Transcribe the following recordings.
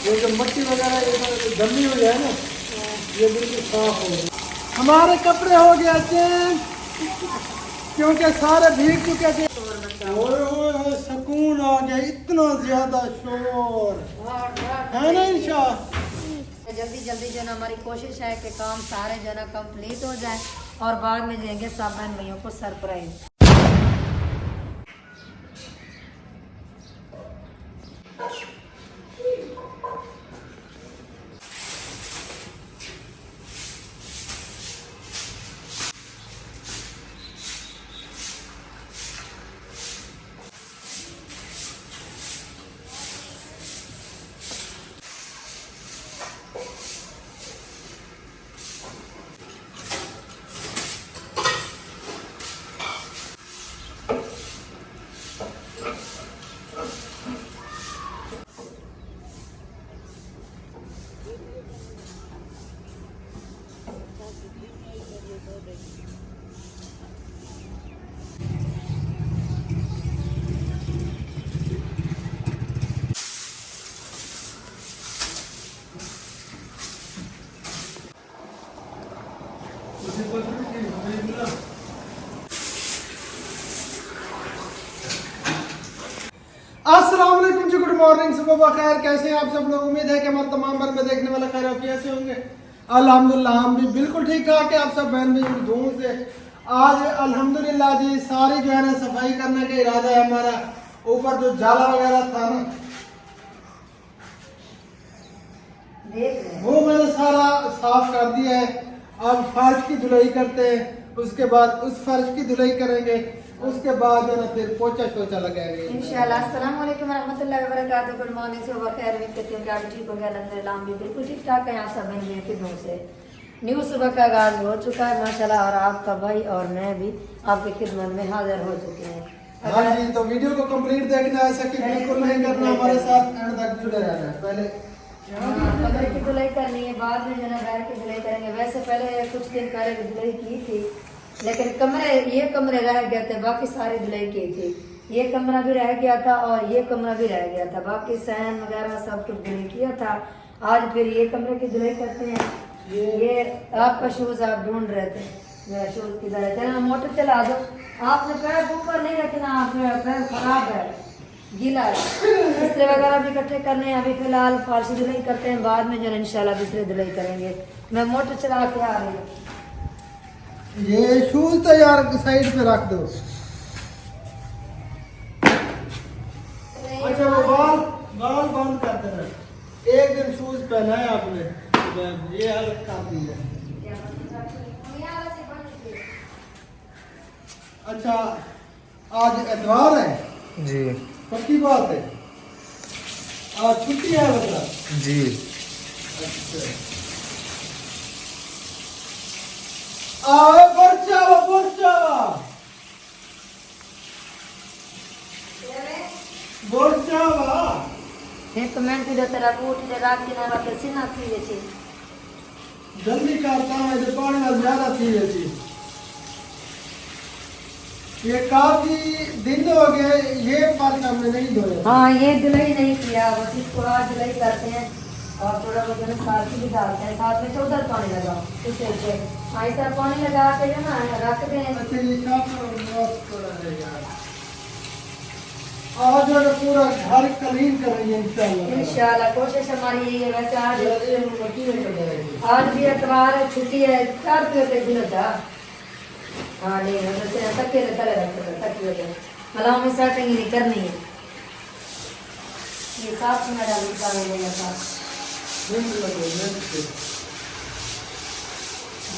ये जो मट्टी वगैरह ये जमी हुई है ना, ये बिल्कुल साफ हो गई। हमारे कपड़े हो गए चेंज क्योंकि सारे भीग चुके थे। ओए सुकून आ गया, इतना ज्यादा शोर है ना इंशा। जल्दी जल्दी जो ना हमारी कोशिश है कि काम सारे जो ना कंप्लीट हो जाए और बाद में देंगे सब बहन भाइयों को सरप्राइज। अस्सलाम वालेकुम जी, गुड मॉर्निंग, सुबह बखैर। कैसे हैं आप सब लोग? उम्मीद है कि हमारे तमाम भर में देखने वाला खैर आफियत से होंगे। अल्हम्दुलिल्लाह हम भी बिल्कुल ठीक ठाक है। आप सब बहन भाई की दुआओं से आज अल्हम्दुलिल्लाह जी सारी जो है ना सफाई करने का इरादा है हमारा। ऊपर जो जाला वगैरह था ना वो मैंने सारा साफ कर दिया है। अब फर्श की धुलाई करते हैं, उसके बाद उस फर्श की धुलाई करेंगे, उसके बाद जो ना फिर पोछा शोचा लगाएंगे इंशाल्लाह। अस्सलाम वालेकुम रहमतुल्लाहि व बरकातहू। गुड मॉर्निंग, सुबह खैर। उम्मीद करती हूं कि आप ठीक हो गए। अल्हम्दुलिल्लाह हम भी बिल्कुल ठीक ठाक है। आप सब बहन भाइयों की दुआ से न्यू सुबह का आगाज हो चुका है माशाल्लाह, और आपका भाई और मैं भी आपकी खिदमत में हाजिर हो चुके हैं। हाँ जी, तो वीडियो को कंप्लीट देखना है, सकी बिल्कुल नहीं करना, हमारे साथ एंड तक जुड़े रहना है। पहले कमरे की धुलाई करनी है, बाद में जो है बैठ की धुलाई करेंगे। वैसे पहले कुछ दिन पहले धुलाई की थी, लेकिन ये कमरे रह गए थे, बाकी सारी धुलाई की थी। ये कमरा भी रह गया था और ये कमरा भी रह गया था, बाकी सहन वगैरह सब कुछ धुलाई किया था। आज फिर ये कमरे की धुलाई करते हैं। ये आपका शूज आप ढूंढ रहे थे, मेरा शूज किधर है? चलो मोटर चला दो। आपने पैर ऊपर नहीं रखना, आपने पैर खराब है, गीला है। बिस्तर वगैरह भी इकट्ठे करने हैं। अभी फिलहाल फारसी धुलाई करते हैं, बाद में जो इंशाल्लाह दूसरी धुलाई करेंगे। मैं मोटर चला के आ रही हूँ। ये शूज तो यार साइड पे रख दो। अच्छा वो बाल बंद कर देना। एक दिन शूज पहना है आपने, ये हालत काफी है। अच्छा आज एतवार है जी, पक्की बात है, आज छुट्टी है मतलब जी। अच्छा आवे बरचावा एक मिनट भी तेरा बूट ले रात की ना रात सीना पीए छी जल्दी करता है जो पानी में ज्यादा पी लेती। ये काफी दिन हो गए ये पानी हमने नहीं धोया। हाँ, ये धुलाई नहीं किया, बस इसको आज धुलाई करते हैं और थोड़ा बहुत साथ भी डालते हैं। साथ में 14 पानी लगाओ, इसे ऐसा पानी लगा के जो ना रख दें। अच्छा ये आज पूरा घर क्लीन करेंगे इंशाल्लाह। कोशिश हमारी यही है। वैसे आज भी एतवार है, छुट्टी है। 4 पे दिन था। हाँ नहीं तकिए तले रखते तकिए पे मतलब हमें सेटिंग नहीं करनी है। ये साफ में डाल देगा साफ।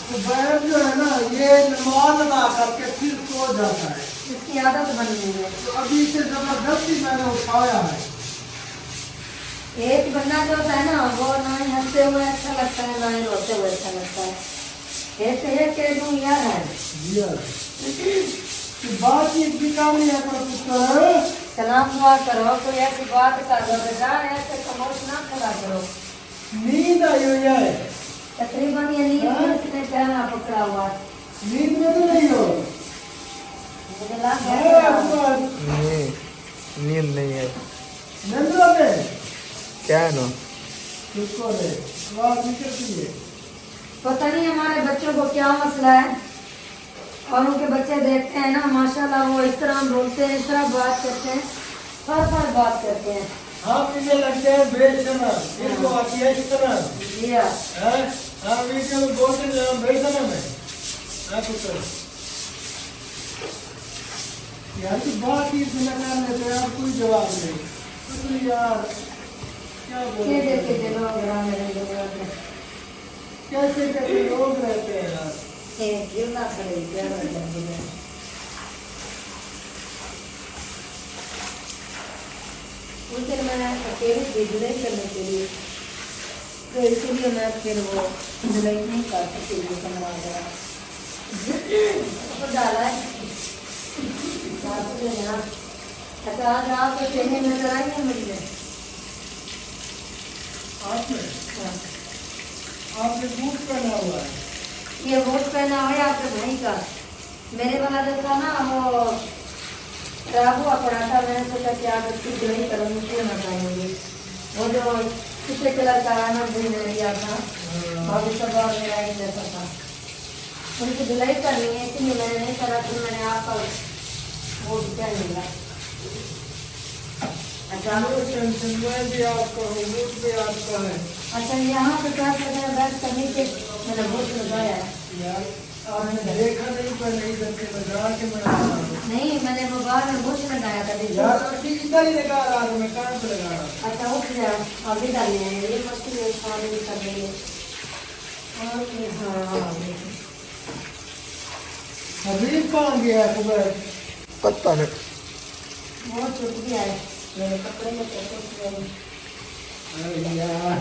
तो बैग जो है ना ये नमाज अदा करके फिर सो जाता है, इसकी आदत बन गई है। तो अभी इसे जबरदस्ती मैंने उठाया है। एक बंदा जो होता है ना वो ना ही हंसते हुए अच्छा लगता है, ना ही रोते हुए अच्छा लगता है। एक दुनिया है बातचीत भी काम नहीं है। सलाम दुआ करो, कोई ऐसी बात कर दो, ऐसे खामोश ना खड़ा करो। नींद आई हुई है तकरीबन ये नींद में इसने पहना पकड़ा हुआ है। नींद में तो नहीं हो? मुझे लग गया नींद नहीं है। निंद्रा में क्या है ना? किसको ले आवाज निकलती है। पता नहीं हमारे बच्चों को क्या मसला है, और उनके बच्चे देखते हैं ना माशाल्लाह, वो इस तरह बोलते हैं, इस तरह बात करते हैं, हर बात करते हैं। आप इन्हें लगते हैं बेशर्म, इनको आती है शर्म। जी हाँ। हाँ वीडियो में बोलते हैं बेशर्म है। हाँ पुत्र यार तो बात ही इतना कर लेते हैं, आप कोई जवाब नहीं। तो यार क्या बोले, कैसे लोग कैसे कैसे लोग रहते हैं यार। क्यों ना करे, क्या है। उस दिन मैंने अकेले थी धुलाई करने के लिए, तो इसीलिए मैं फिर वो धुलाई नहीं कर सकती, वो कमरा गया तो डाला है। अच्छा आज आप तो चेहरे नजर आएंगे मुझे। आपने बूट पहना हुआ है। ये बूट पहना हुआ है आपके भाई का। मेरे वाला जो था ना वो खराब हुआ पड़ा था, मैंने सोचा कि आप इसकी धुलाई करूँगी, क्यों ना पाएंगे। वो जो पिछले कलर का राना भी मैंने लिया था, और सब और मेरा एक जैसा था, उनकी धुलाई करनी है, इसलिए मैंने नहीं करा। फिर मैंने आपका वो पहन लिया। अच्छा टेंशन में भी आपका है, बूट भी आपका है। अच्छा यहाँ पे क्या करते हैं, बैठ कर नीचे मैंने बूट लगाया है यार आपने देखा नहीं पर नहीं करके लगा के मैं नहीं, मैंने वो बाहर में बूट लगाया था। यार इधर ही लगा रहा हूँ मैं, कहाँ पे लगा रहा हूँ। अच्छा उठ जाओ, अभी डालिए ये मछली है, खाने भी कर देंगे। हाँ अभी कहाँ गया है पता नहीं, वो छुट गया है मेरे कपड़े में, कैसे अरे यार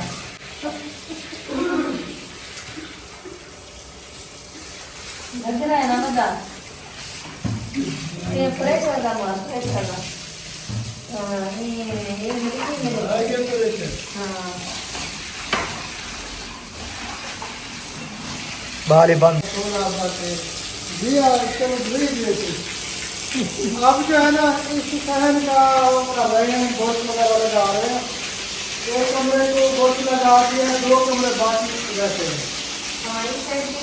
लग रहा है ना मजा। ये फ्रेश वाला माल, फ्रेश वाला। हाँ ये मिलेगी आगे तो देखे। हाँ बारी बंद। थोड़ा बातें दिया चलो ड्रीम लेते। अब जो है ना इस सहन का कर रहे हैं, बहुत वगैरह लगा रहे हैं। दो कमरे को बहुत लगा दिए, दो कमरे बाकी रहते हैं। हाँ इस साइड की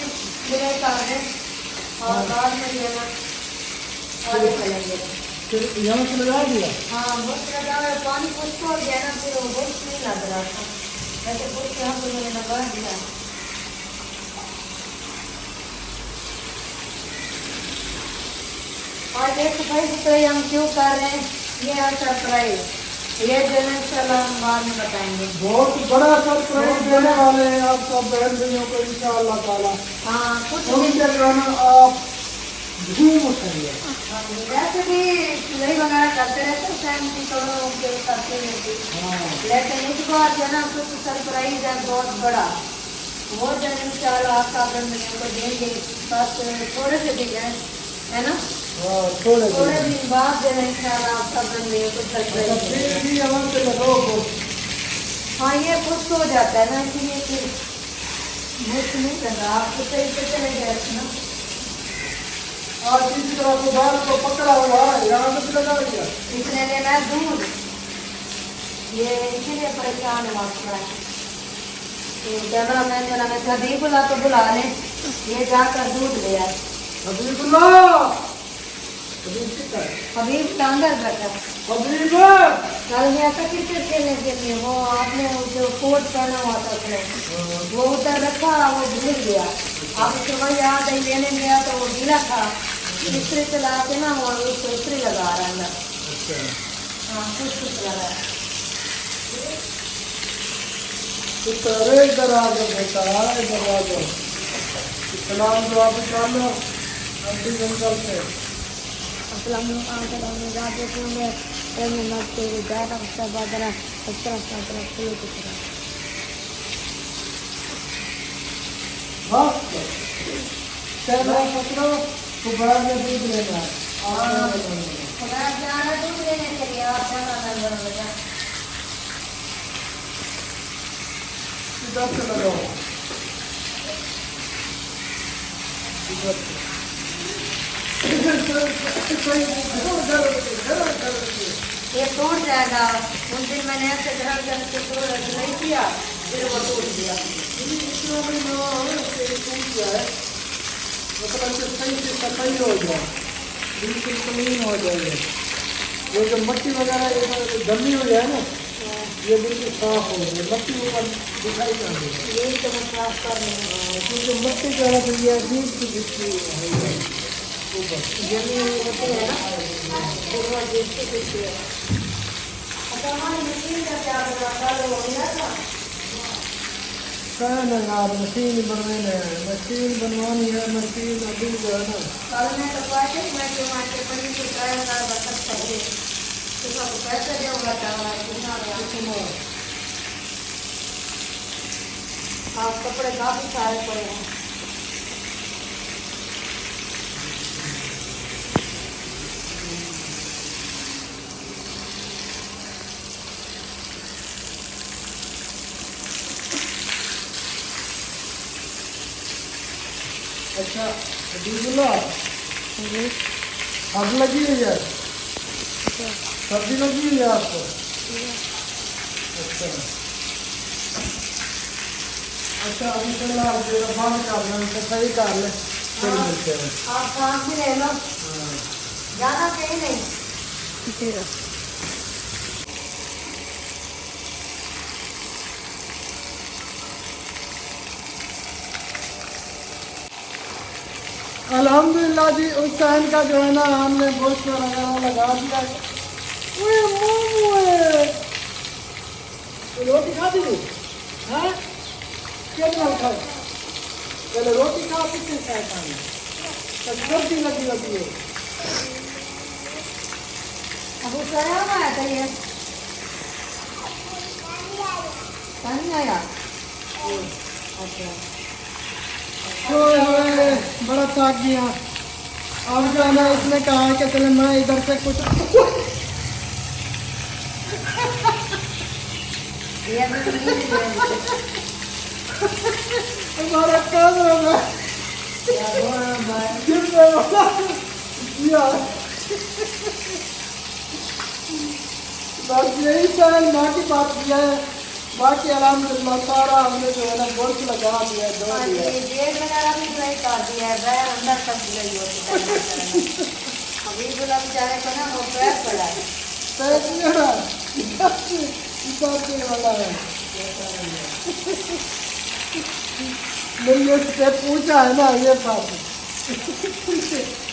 मेरे कार है, और बाद में ये ना आगे चलेंगे। फिर यहाँ से लगा दिया। हाँ बहुत लगा है, पानी कुछ हो गया ना, फिर वो बहुत नहीं लग रहा था, ऐसे कुछ यहाँ पर मैंने लगा दिया। और ये सफाई हम क्यों कर रहे हैं, ये है सरप्राइज, ये जो है इंशाल्लाह हम बाद में बताएंगे। बहुत बड़ा सरप्राइज देने वाले हैं आप सब बहन भाइयों को इंशाअल्लाह ताला। हाँ कुछ उनके गाना आप धूम उठाइए। वैसे भी सिलाई वगैरह करते रहते हैं, टाइम की थोड़ा उनके करते रहते हैं, लेकिन इस बार जो है ना कुछ सरप्राइज है बहुत बड़ा, वो जो है इंशाल्लाह आप सब बहन भाइयों को देंगे। बस थोड़े से दिन है ना, थोड़े दिन बाद जो है इंशाल्लाह आप सब बहन भाइयों को सरप्राइज देंगे। हाँ ये खुश हो जाता है ना, इसलिए फिर मुझ नहीं करना, आपको सही से चले गए ना। आज इसी तरह से बाल को पकड़ा हुआ है, यहाँ से लगा दिया। इसने लेना है दूध, ये इसीलिए परेशान हुआ थोड़ा। तो कैमरा मैन जो ना मैं कभी बुला तो बुला ले, ये जाकर दूध ले आए। अभी बुला अभी अंदर बैठा अभी कल गया था क्रिकेट खेलने के लिए, वो आपने जो कोट पहना हुआ था उसने वो उधर रखा, वो भूल गया। आप सुबह याद आई लेने गया तो वो गीला था, इस्त्री चला के ना वो उसको इस्त्री लगा रहा है अंदर। हाँ कुछ लगा है। अरे इधर आ जाओ बेटा, इधर आ जाओ। सलाम दुआ भी कर लो, अंतिम जंगल से। कैमरा पकड़ो तो बैग में दूध लेना है। जाना दूध लेने के लिए आप इधर से लगाओ, इधर से। ये टूट जाएगा। उस दिन मैंने ऐसे घर करके नहीं किया, फिर वो टूट गया। इतना भी ना हो कि टूट जाए, मतलब कि सही से सफाई हो जाए, बिल्कुल क्लीन हो जाए। ये जो मट्टी वगैरह ये जमी हुई है ना, ये बिल्कुल साफ हो गई, मट्टी ऊपर दिखाई ना दे। यही तो मैं साफ कर रही हूँ। क्योंकि मट्टी जो है तो ये अजीब सी दिखती है ऊपर। जमी हुई होती है ना, फिर वो अजीब सी दिखती है। अच्छा हमारी मशीन का क्या बना, चालू हो गया था? कहना यार मशीन बनवाने है, मशीन बनवानी है, मशीन अभी जो है ना। कल मैं तो कहते मैं क्यों आके पड़ी तो ट्रायल कर बता सकते तो सब पैसे देऊंगा चावल कितना कितना आप कपड़े काफी सारे पड़े हैं। अच्छा अजीबुल्ला आग लगी हुई है, सर्दी लगी हुई है आपको? अच्छा अच्छा, अभी फिलहाल बंद कर लें, सफाई कर लें, फिर मिलते हैं। आप सांस भी ले लो, हाँ। ज्यादा कहीं नहीं। अल्हम्दुलिल्लाह जी, उस सहन का जो है ना हमने गोश्त वगैरह लगा दिया। ओए मोमो है, तो रोटी खा दी हाँ क्या बना खाए, पहले रोटी खा कितने खाए खाने, तो सर्दी लगी है। अब वो चढ़ा हुआ है कहीं पानी आया। अच्छा ओए बड़ा थक गया। अब जो है ना इसने कहा कि चले मैं इधर से कुछ ये अभी तो नहीं दिया मुझे। हमारा काम होगा क्या बोल रहा हूँ भाई? गिरने वाला यार। बस यही सहन, बाकी बात किया है, बाकी अल्हम्दुलिल्लाह सारा हमने जो है ना गोश्त लगा दिया है, धो हाँ दिया है। जी, जेल वगैरह भी ड्राई कर दिया है, बैर अंदर तक ड्राई होती है। अभी बोला बेचारे को ना वो पैर पड़ा है। पैर नहीं है, इधर वाला है। मैंने उससे पूछा है ना ये बात,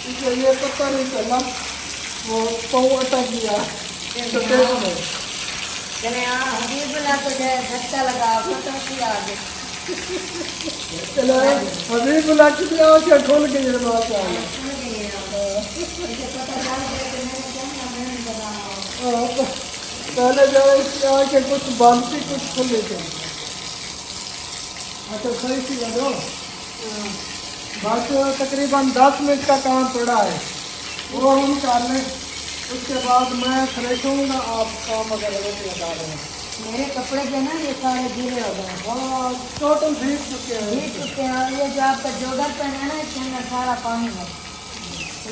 इसे ये पता नहीं चला, वो पाँव अटक गया तो पेट में। चले हाँ हबीबुल्ला को जो है झटका लगा फोटो की आगे। चलो अभी बुला के आँखें खोल के ये बात आ गई। सुन गई है मुझे पता चल गया कि मैंने क्या ना मैंने बनाया। पहले जो है इसकी आँखें कुछ बांधती कुछ खुली थी। अच्छा सही सी लगो, बस तकरीबन 10 मिनट का काम पड़ा है, वो हम कर लें, उसके बाद मैं फ्रेश होऊंगा, आप काम वगैरह लगा रहे हैं। मेरे कपड़े जो है ना ये सारे गीले हो गए हैं। हाँ टोटल भीग चुके हैं। भीग चुके हैं और ये जो आपका जोगर पहने है ना इसके अंदर सारा पानी है,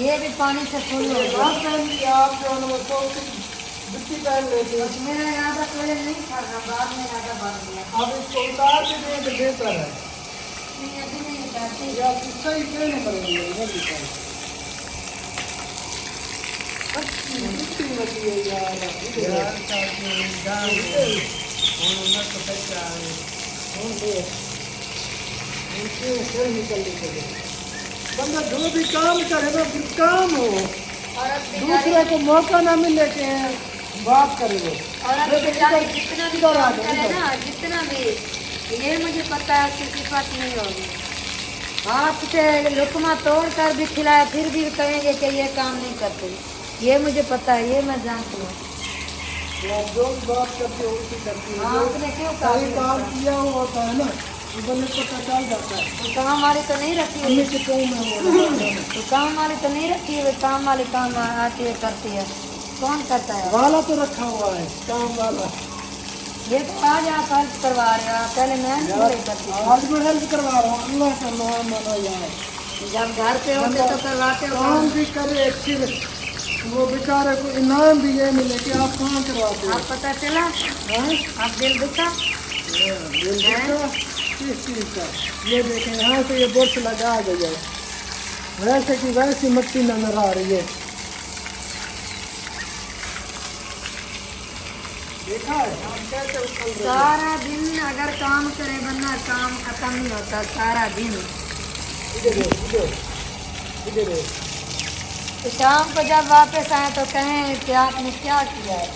ये भी पानी से फुल हो गया। आप पहन लिया, आप जो है वो तो जुत्ती पहन लेती है। बस मेरा इरादा पहले नहीं करना, बाद में इरादा बन गया। आप इसको उतार के दें तो बेहतर है, नहीं अभी नहीं उतारती। या सही कहने पड़ेंगे। जुत्ती लगी है यार, बंदा जो भी काम करे ना फिर काम हो, औरत बेचारी दूसरे को मौका ना मिले कि बात करे वो। औरत बेचारी जितना भी काम करे ना, जितना भी, ये मुझे पता है उसकी सिफत नहीं होगी। हाथ से लुकमा तोड़ कर भी खिलाए फिर भी कहेंगे कि ये काम नहीं करते, ये मुझे पता है, ये मैं जानती हूँ। आप जो भी बात करते हो उसी करती है। हाँ, आपने क्यों सही कहा? काम किया हुआ होता है ना, बंदे को पता चल जाता है। तो काम वाली तो नहीं रखी हुई, उन्हीं के कहीं में वो तो काम वाली तो नहीं रखी हुई, काम वाली काम आती है करती है, कौन करता है? वाला तो रखा हुआ है, काम वाला। ये तो आज आप हेल्प करवा रहे हो, पहले मैं नहीं करती थी। आज मैं हेल्प करवा रहा हूँ, अल्लाह का नाम मानो यार। जब घर पे होते तो करवाते हो काम भी करे, फिर वो बेचारे को इनाम भी ये मिले कि आप कहाँ करवाते हो। आप पता चला हाँ? आप दिल दुखा बिल देखो किस चीज़ का। ये देखें यहाँ से ये बुर्श लगा गया है, वैसे की वैसी मिट्टी नजर आ रही है। देखा है हम कैसे उछल रहे हैं। सारा दिन अगर काम करे बंदा काम खत्म नहीं होता सारा दिन। इधर इधर इधर तो शाम को जब वापस आए तो कहें कि आपने क्या किया है।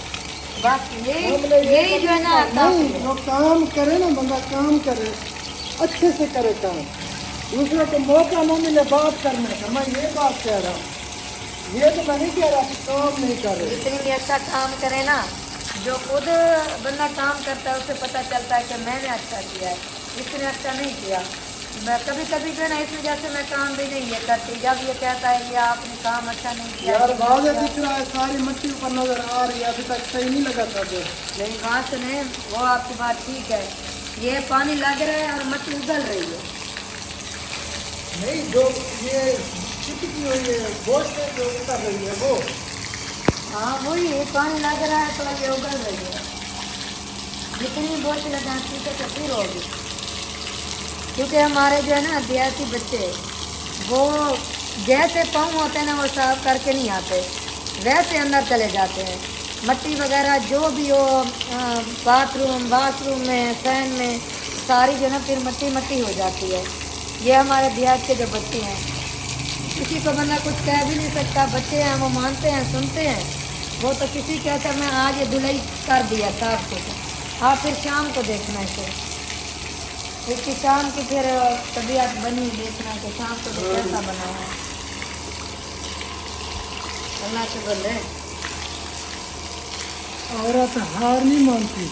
बस यही जो है ना नहीं, वो काम करे ना, बंदा काम करे, अच्छे से करे काम, दूसरे को मौका न मिले बात करने का। मैं ये बात कह रहा हूँ, ये तो मैं नहीं कह रहा कि काम नहीं कर रहे। जितनी भी अच्छा काम करे ना, जो खुद बंदा काम करता है उसे पता चलता है कि मैंने अच्छा किया है, इसने अच्छा नहीं किया। मैं कभी कभी जो है ना इस वजह से मैं काम भी नहीं ये करती, जब ये कहता है कि आपने काम अच्छा नहीं किया। यार वाज़े दिख रहा है, सारी मिट्टी ऊपर नजर आ रही है, अभी तक सही नहीं लगा था जो। नहीं बात सुने, वो आपकी बात ठीक है, ये पानी लग रहा है और मिट्टी उगल रही है। नहीं, जो ये चिपकी हुई है गोश्त में जो उतर रही है वो, हाँ वही है, पानी लग रहा है तो ये उगल रही है। जितनी बोझ लगाती है तो फिर होगी, क्योंकि हमारे जो है ना देहाती बच्चे वो जैसे पाँव होते हैं ना वो साफ करके नहीं आते, वैसे अंदर चले जाते हैं। मिट्टी वगैरह जो भी हो बाथरूम में फैन में सारी जो है ना फिर मिट्टी मिट्टी हो जाती है। ये हमारे देहात के जो बच्चे हैं, किसी को बंदा कुछ कह भी नहीं सकता, बच्चे हैं वो मानते हैं सुनते हैं। वो तो किसी कहता मैं आज ये धुलाई कर दिया साफ कुछ, हाँ फिर शाम को देखना इसे, इसकी शाम की फिर तबीयत बनी देखना कि शाम को तो कैसा बना है। अल्लाह से बोले औरत हार नहीं मानती,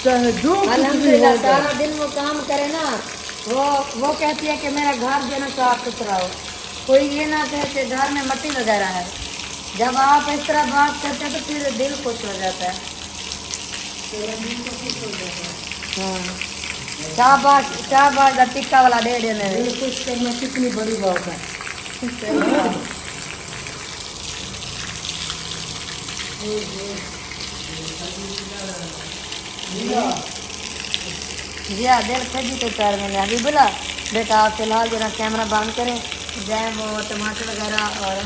चाहे जो कुछ भी अल्हम्दुलिल्लाह। हो जाए। सारा दिन वो काम करे ना, वो कहती है कि मेरा घर जो है ना साफ सुथरा हो, कोई ये ना कहे कि घर में मिट्टी वगैरह है। जब आप इस तरह बात करते हैं तो फिर दिल खुश हो जाता है। हाँ शाबाश टिक्का वाला दे देने में। दिल खुश करना कितनी बड़ी बात है। जी हाँ, दिल खजी तो पैर में अभी बोला बेटा आप फिलहाल जरा कैमरा बंद करें, जाए वो टमाटर वगैरह और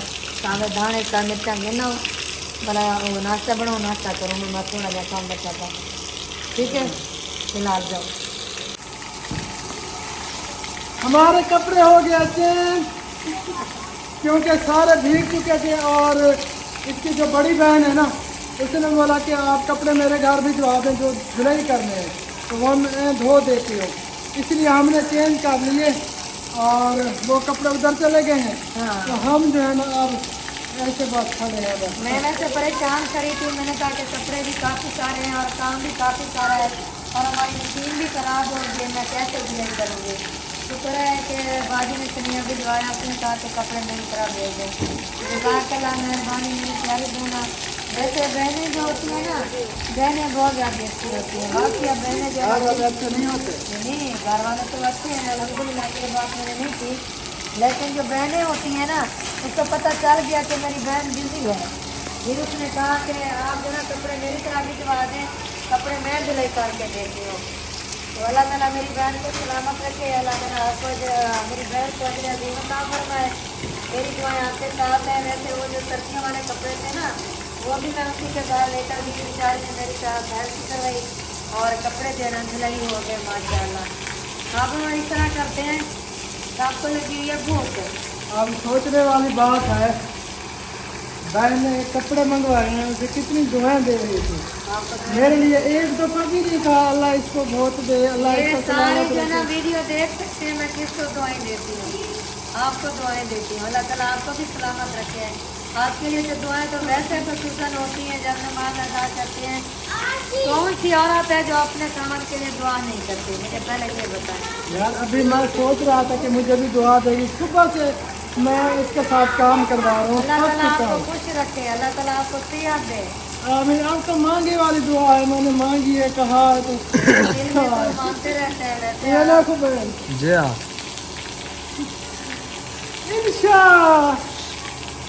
कांदे धाने का मिर्चा गिनो बड़ा वो नाश्ता बनाओ, नाश्ता करो, मैं थोड़ा जहा काम बचा था। ठीक है फिलहाल जाओ। हमारे कपड़े हो गए चेंज, क्योंकि सारे भीग चुके थे, और इसकी जो बड़ी बहन है ना उसने बोला कि आप कपड़े मेरे घर भिजवा दें जो धुलाई करने हैं, तो वो मैं धो देती हूँ, इसलिए हमने चेंज कर लिए और वो कपड़े उधर चले गए हैं। हाँ। तो हम जो है ना अब ऐसे बात खड़े हैं बस। मैं वैसे परेशान करी थी, मैंने कहा कि कपड़े भी काफ़ी सारे हैं और काम भी काफ़ी सारा है और हमारी मशीन भी ख़राब हो गई, मैं कैसे डिलीट करूँगी। शुक्र है कि बाजी ने सुनिया भिजवाया, उसने कहा कि कपड़े मेरी तरह भेज दें। जज़ाकल्लाह, मेहरबानी मेरी प्यारी दूना। वैसे बहनें जो होती हैं ना, बहनें बहुत ज़्यादा अच्छी होती हैं, बाकी अब बहनें जो अच्छे नहीं होते। नहीं, घर वाले तो अच्छे हैं, अल्हम्दुलिल्लाह की बात मैंने नहीं की, लेकिन जो बहनें होती हैं ना उसको पता चल गया कि मेरी बहन बिजी है, फिर उसने कहा कि आप जो ना कपड़े मेरी तरह भिजवा दें, कपड़े मैं धुलाई करके देती हूँ। तो अल्लाह ताला मेरी बहन को सलामत रखे, अल्लाह ताला आपको मेरी बहन को अजर अज़ीम अता फरमाए। मेरी दुआएं आपके साथ हैं। वैसे वो जो सर्दियों वाले कपड़े थे ना वो भी मैं उसी के घर लेकर भी बेचारी ने मेरे साथ हेल्प करवाई और कपड़े जो है ना धुलाई हो गए माशाल्लाह। आप लोग इस तरह करते हैं तो आपको लगी हुई है भूख। अब सोचने वाली बात है, बहन ने कपड़े मंगवाए हैं, उसे कितनी दुआएं दे रही थी मेरे लिए, एक दफा भी नहीं कहा अल्लाह इसको बहुत दे, अल्लाह ये इसको सारे सलामत जो है ना रखे। वीडियो देख सकते हैं, मैं किसको दुआएं देती हूँ, आपको दुआएं देती हूँ। अल्लाह ताला आपको भी सलामत रखे। आपके लिए जो दुआएं तो वैसे खसूसन होती हैं जब नमाज अदा करते हैं। कौन सी औरत है जो अपने समझ के लिए दुआ नहीं करती, मुझे पहले ये बताएं। यार अभी मैं सोच रहा था कि मुझे भी दुआ देगी, सुबह से मैं इसके साथ काम करवा रहा हूँ, अल्लाह सब ताला कुछ आपको काम। खुश रखे, अल्लाह ताला आपको सेहत दे। आमीन। आपको मांगे वाली दुआ है, मैंने मांगी है, कहा है तो दिल में तो मानते रहते हैं वैसे ये आप। लाखों बहन जी हाँ। इंशाअल्लाह।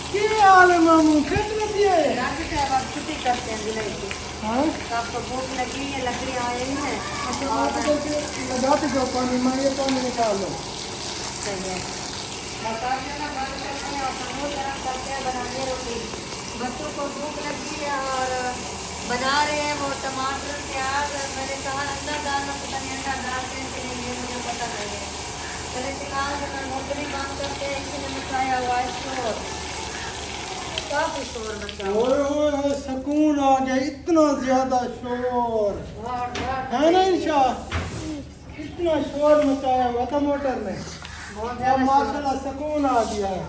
क्या हाल है मामू, कितने दिए? राशि साहब आप छुट्टी करते हैं जुलाई की। हाँ तो आपको भूख लगी है, लकड़ी आई है अच्छा आप जैसे लगाते जाओ पानी में, ये पानी निकाल लो। सही है। मसाला जो ना बंद करते हैं और तंदूर गरम करते हैं, बनाने रोटी। बच्चों को भूख लगी है और बना रहे हैं वो टमाटर प्याज। मैंने कहा अंडा डालना, पता नहीं अंडा डालते हैं कि नहीं, ये मुझे पता नहीं है। चले फिलहाल मैं मोटरी काम करते हैं, इसलिए मचाया हुआ है शोर, काफी शोर मचा हुआ ओए ओए सुकून आ गया, इतना ज्यादा शोर है ना इंशा, इतना शोर मचाया हुआ था मोटर में, बहुत अब ज्यादा शोर। माशाल्लाह सुकून आ गया है।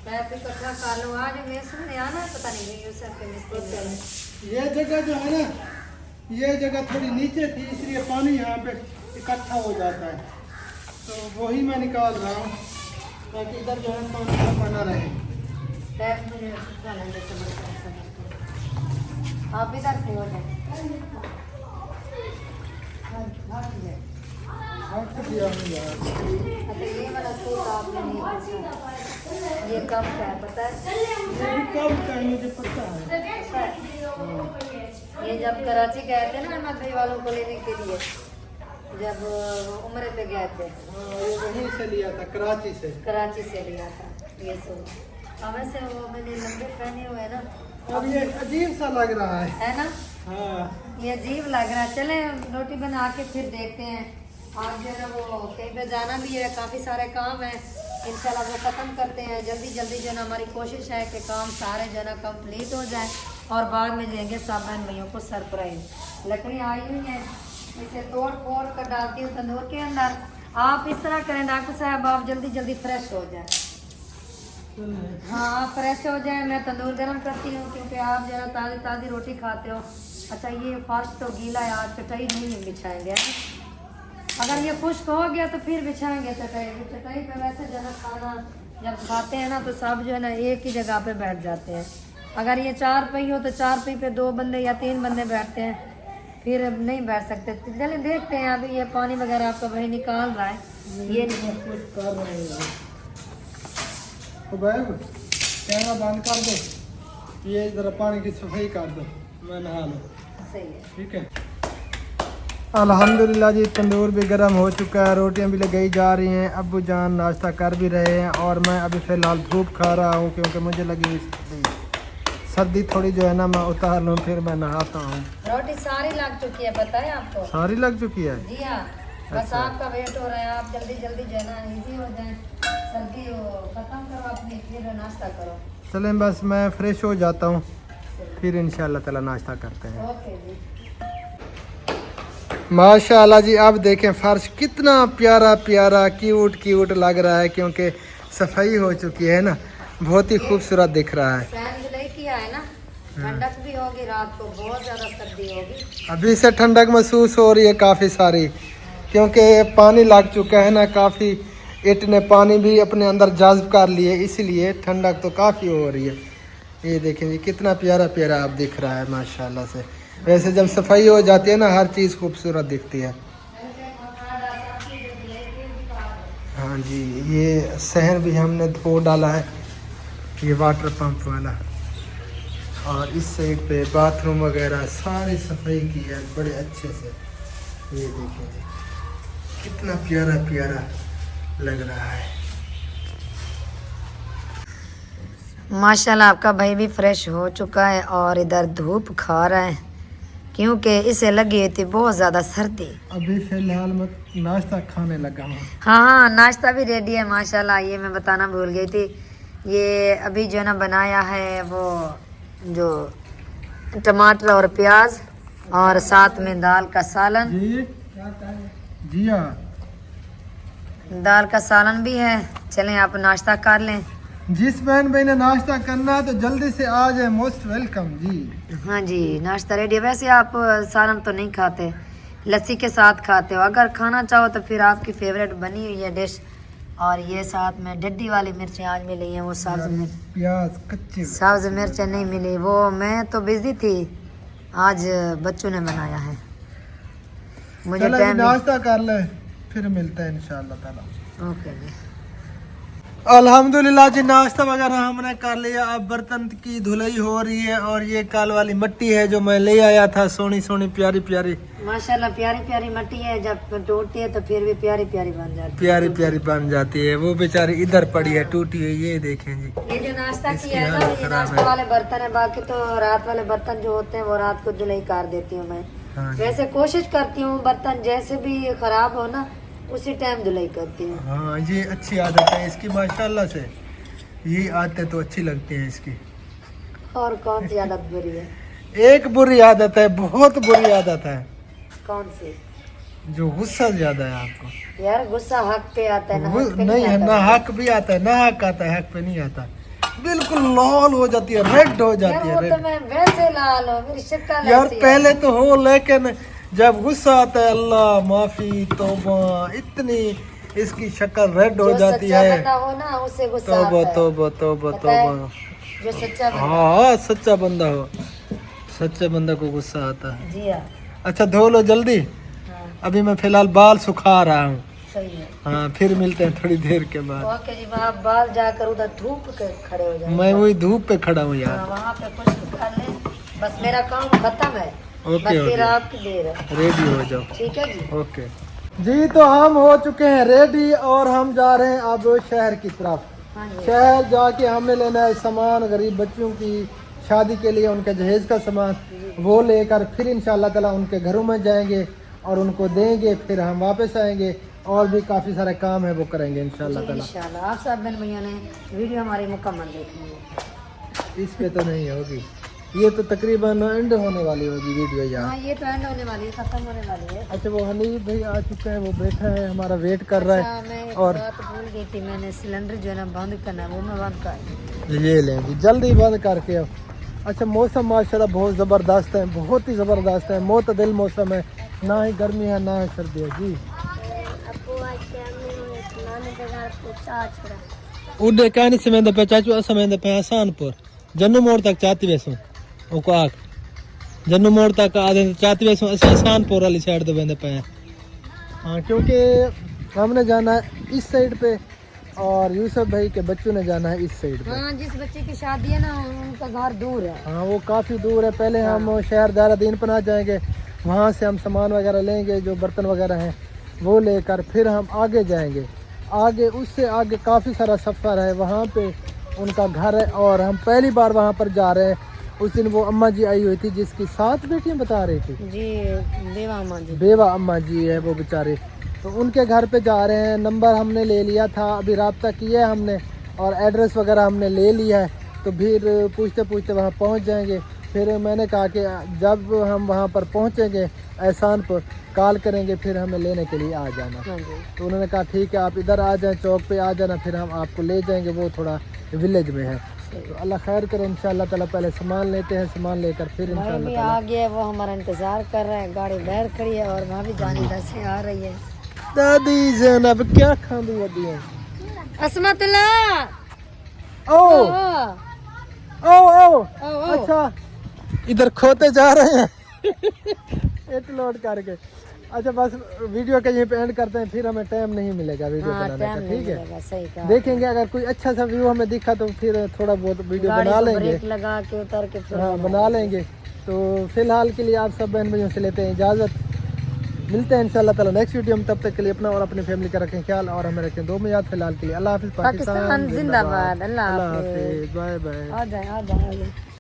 मैं भी कटरा खा लूँ आज, मैं सुनने आना पता नहीं यूसुफ के मिस्त्री में। ये जगह जो है ना, ये जगह थोड़ी नीचे थी, इसलिए पानी यहाँ पे इकट्ठा हो जाता है, तो वही मैं निकाल रहा हूँ ताकि इधर जो है पानी बना रहे। बैग मुझे सुखा लेंगे समझ कर। आप इधर से हो जाए। हट गया हूँ यार। अच्छा ये वाला सूट आपने नहीं पूछा, ये कब का है पता है? ये भी कब का है मुझे पता है। पता है? ये जब कराची गए थे ना अहमद भाई वालों को लेने के लिए, जब उम्र पे गए थे, हाँ, ये वहीं से लिया था, कराची से। कराची से लिया था ये सूट। अब वैसे वो मैंने लंबे पहने हुए हैं ना, अब ये अजीब सा लग रहा है ना? हाँ। ये अजीब लग रहा है। चले रोटी बना के फिर देखते हैं। आज जो है ना वो कहीं पे जाना भी है, काफ़ी सारे काम है, इंशाल्लाह वो ख़त्म करते हैं जल्दी जल्दी। जो है ना हमारी कोशिश है कि काम सारे जो है ना कंप्लीट हो जाए और बाद में देंगे सब बहन भैयों को सरप्राइज। लकड़ी आई हुई है, इसे तोड़ फोड़ कर डालती हूँ तंदूर के अंदर। आप इस तरह करें डॉक्टर साहब, आप जल्दी जल्दी फ्रेश हो जाए। हाँ आप फ्रेश हो जाए, मैं तंदूर गर्म करती हूँ क्योंकि आप जरा ताज़ी ताज़ी रोटी खाते हो। अच्छा ये फर्श तो गीला है, आज चटाई नहीं बिछाएंगे, अगर ये खुश्क हो गया तो फिर बिछाएंगे चटाई। चटाई पे वैसे जो है खाना जब खाते हैं ना तो सब जो है ना एक ही जगह पे बैठ जाते हैं। अगर ये 4 पहिए हो तो 4 पहिए पे 2 बंदे या 3 बंदे बैठते हैं, फिर अब नहीं बैठ सकते। चलिए देखते हैं, अभी ये पानी वगैरह आपका भाई निकाल रहा है। ये नहीं कुछ कर रहे हैं तो बैग कैमरा बंद कर दो, ये जरा पानी की सफाई कर दो, मैं नहा लूँ। सही है। ठीक है। अल्हम्दुलिल्लाह जी, तंदूर भी गर्म हो चुका है, रोटियां भी लगाई जा रही हैं, अब्बू जान नाश्ता कर भी रहे हैं और मैं अभी फ़िलहाल धूप खा रहा हूँ क्योंकि मुझे लगी हुई सर्दी थोड़ी जो है ना, मैं उतार लूँ फिर मैं नहाता हूँ। रोटी सारी लग चुकी है, बताएं आपको? सारी लग चुकी है। जी हाँ, बस अच्छा। आपका वेट हो रहा है, आप जल्दी जल्दी जो है ना इजी हो जाए, सर्दी खत्म करो अपनी, फिर नाश्ता करो। चलें बस मैं फ्रेश हो जाता हूँ, फिर इंशाल्लाह ताला नाश्ता करते हैं। ओके जी। माशाल्लाह जी, अब देखें फर्श कितना प्यारा प्यारा क्यूट क्यूट लग रहा है क्योंकि सफाई हो चुकी है ना, बहुत ही खूबसूरत दिख रहा है। फैन जुलाई किया है ना, ठंडक भी होगी, रात को बहुत ज़्यादा सर्दी होगी। अभी से ठंडक महसूस हो रही है काफ़ी सारी, क्योंकि पानी लग चुका है ना, काफ़ी ईंट ने पानी भी अपने अंदर जज्ब कर लिए, इसलिए ठंडक तो काफ़ी हो रही है। ये देखें जी कितना प्यारा प्यारा अब दिख रहा है माशाल्लाह से। वैसे जब सफाई हो जाती है ना, हर चीज़ खूबसूरत दिखती है। हाँ जी, ये सहन भी हमने धो डाला है, ये वाटर पंप वाला, और इस साइड पे बाथरूम वगैरह सारी सफाई की है बड़े अच्छे से। ये देखिए जी कितना प्यारा प्यारा लग रहा है। माशाल्लाह आपका भाई भी फ्रेश हो चुका है और इधर धूप खा रहा है क्योंकि इसे लगी थी बहुत ज़्यादा सर्दी। अभी फिलहाल मैं नाश्ता खाने लगा हूँ। हाँ नाश्ता भी रेडी है माशाल्लाह, ये मैं बताना भूल गई थी। ये अभी जो ना बनाया है वो जो टमाटर और प्याज और साथ में दाल का सालन। जी हाँ, दाल का सालन भी है। चलें आप नाश्ता कर लें। जिस बहन भाई ने नाश्ता करना है तो जल्दी से आ जाए, मोस्ट वेलकम जी। हाँ जी नाश्ता रेडी है। वैसे आप सालन तो नहीं खाते, लस्सी के साथ खाते हो, अगर खाना चाहो तो फिर आपकी फेवरेट बनी हुई है डिश। और ये साथ में डड्डी वाली मिर्चें आज मिली हैं, वो सब्ज मिर्च, प्याज कच्ची सब्ज मिर्चें नहीं मिली, वो मैं तो बिजी थी, आज बच्चों ने बनाया है। मुझे चलो जी, टाइम नाश्ता कर ले फिर मिलते हैं इंशाल्लाह ताला। ओके जी। अल्हम्दुलिल्लाह जी, नाश्ता वगैरह हमने कर लिया। अब बर्तन की धुलाई हो रही है और ये काल वाली मिट्टी है जो मैं ले आया था, सोनी सोनी प्यारी प्यारी माशाल्लाह प्यारी प्यारी मिट्टी है। जब टूटती है तो फिर भी प्यारी प्यारी बन जाती है, प्यारी प्यारी बन जाती है। वो बेचारी इधर पड़ी है टूटी हुई, ये देखें जी। ये जो नाश्ता किया है ना, ये नाश्ता वाले बर्तन है। बाकी तो रात वाले बर्तन जो होते हैं वो रात को धुलाई कर देती हूँ मैं। हाँ जी। वैसे कोशिश करती हूँ बर्तन जैसे भी खराब हो ना उसी टाइम धुलाई करती हूँ। हाँ, ये अच्छी आदत है इसकी माशाल्लाह से। ये आदतें तो अच्छी लगती हैं इसकी। और कौन सी आदत बुरी है? एक बुरी आदत है, बहुत बुरी आदत है। कौन सी? जो गुस्सा ज्यादा है आपको। यार गुस्सा हक पे आता है ना, हक पे नहीं है आता ना, हक भी आता है ना, हक आता है, हक पे नहीं आता। बिल्कुल लाल हो जाती है, रेड हो यार जाती वो है, तो रेड। मैं वैसे लाल हूँ, मेरी शक्ल यार ऐसी है। पहले तो हो, लेकिन जब गुस्सा आता है अल्लाह माफी तौबा, इतनी इसकी शक्ल रेड हो जो जाती सच्चा है। बंदा हो ना उसे गुस्सा तौबा आता है। तौबा तौबा पता है? तौबा। जो सच्चा बंदा। हाँ, सच्चा बंदा हो, सच्चे बंदा को गुस्सा आता है। जी हाँ। अच्छा धो लो जल्दी, हाँ, अभी मैं फिलहाल बाल सुखा रहा हूँ। सही है। हाँ, फिर मिलते हैं थोड़ी देर के बाद। ओके जी, वहाँ बाल जाकर उधर धूप के खड़े हो जाए। मैं वही धूप पे खड़ा हूँ यार। वहाँ पे कुछ कर ले, बस मेरा काम खत्म है। ओके, बस फिर ओके। आपकी देर है। रेडी हो जाओ। ठीक है जी। ओके जी, तो हम हो चुके हैं रेडी और हम जा रहे हैं अब शहर की तरफ। हाँ जी। शहर जाके हमने लेना है सामान, गरीब बच्चों की शादी के लिए उनके जहेज का सामान, वो लेकर फिर इंशाल्लाह ताला उनके घरों में जाएंगे और उनको देंगे। फिर हम वापस आएंगे और भी काफ़ी सारे काम है वो करेंगे इंशाल्लाह ताला। इंशाल्लाह आप सब बहन भैया ने वीडियो हमारी मुकम्मल देखनी है। इस पे तो नहीं होगी, ये तो तकरीबन एंड होने वाली होगी वीडियो यहाँ। हाँ ये तो एंड होने वाली है, खत्म होने वाली है। अच्छा, वो हनीफ भाई आ चुके हैं, वो बैठा है हमारा वेट कर रहा अच्छा, है। मैं एक और बात भूल गई थी, मैंने सिलेंडर जो है ना बंद करना है, वो मैं बंद कर। ये लें जी, जल्दी बंद करके आओ। अच्छा, मौसम माशाल्लाह बहुत ज़बरदस्त है, बहुत ही ज़बरदस्त है, मोतदिल मौसम है, ना ही गर्मी है ना ही सर्दी है जी। उड़े कहने समय पे चाचू समय पे हसानपुर जन्नू मोड़ तक चाहती वैसू ओको आख जन्नू मोड़ तक आधे चाहती वैसू ऐसे हसानपुर वाली साइड तो बंदे पे। हाँ, क्योंकि हमने जाना है इस साइड पे और यूसुफ भाई के बच्चों ने जाना है इस साइड पे। हाँ, जिस बच्चे की शादी है ना उनका घर दूर है। हाँ, वो काफ़ी दूर है। पहले हम शहर दारादीन पना जाएंगे, वहाँ से हम सामान वगैरह लेंगे, जो बर्तन वगैरह हैं वो लेकर फिर हम आगे जाएंगे। आगे उससे आगे काफ़ी सारा सफ़र है, वहाँ पे उनका घर है और हम पहली बार वहाँ पर जा रहे हैं। उस दिन वो अम्मा जी आई हुई थी जिसकी 7 बेटियाँ बता रही थी जी, बेवा अम्मा जी। बेवा अम्मा जी है वो बेचारे, तो उनके घर पे जा रहे हैं। नंबर हमने ले लिया था, अभी रब्ता किया है हमने और एड्रेस वगैरह हमने ले लिया है, तो फिर पूछते पूछते वहाँ पहुँच जाएंगे। फिर मैंने कहा कि जब हम वहाँ पर पहुँचेंगे एहसानपुर कॉल करेंगे, फिर हमें लेने के लिए आ जाना। हाँ जी। तो उन्होंने कहा ठीक है आप इधर आ जाएं, चौक पे आ जाना, फिर हम आपको ले जाएंगे, वो थोड़ा विलेज में है। तो अल्लाह खैर करे इंशाल्लाह ताला। पहले सामान लेते हैं, सामान लेकर फिर भाई भी इंशाल्लाह आ गया, वो हमारा इंतजार कर रहा है, गाड़ी बाहर खड़ी है और वहाँ भी जानी दसे आ रही है। दादी ज़ैनब क्या खांदी वदी है। असमतुल्ला ओ ओ ओ ओ। अच्छा, इधर खोते जा रहे हैं एक लोड करके। अच्छा, बस वीडियो के यहीं पे एंड करते हैं, फिर हमें टाइम नहीं मिलेगा वीडियो हाँ, बनाने का, टाइम ठीक है। मिलेगा, सही कहा। देखेंगे अगर कोई अच्छा सा व्यू हमें दिखा तो फिर थोड़ा बहुत वीडियो गाड़ी बना को लेंगे। ब्रेक लगा के उतर के फिर हाँ, बना लेंगे। तो फिलहाल के लिए आप सब बहन भाइयों से लेते हैं इजाज़त, मिलते हैं इंशाल्लाह ताला नेक्स्ट वीडियो में। तब तक के लिए अपना और अपनी फैमिली का रखें ख्याल और हमें रखें दो में याद। फिलहाल के लिए अल्लाह हाफिज़, पाकिस्तान जिंदाबाद। अल्लाह हाफिज़। हाफिज़, बाय बाय। आ जाए आ जाए।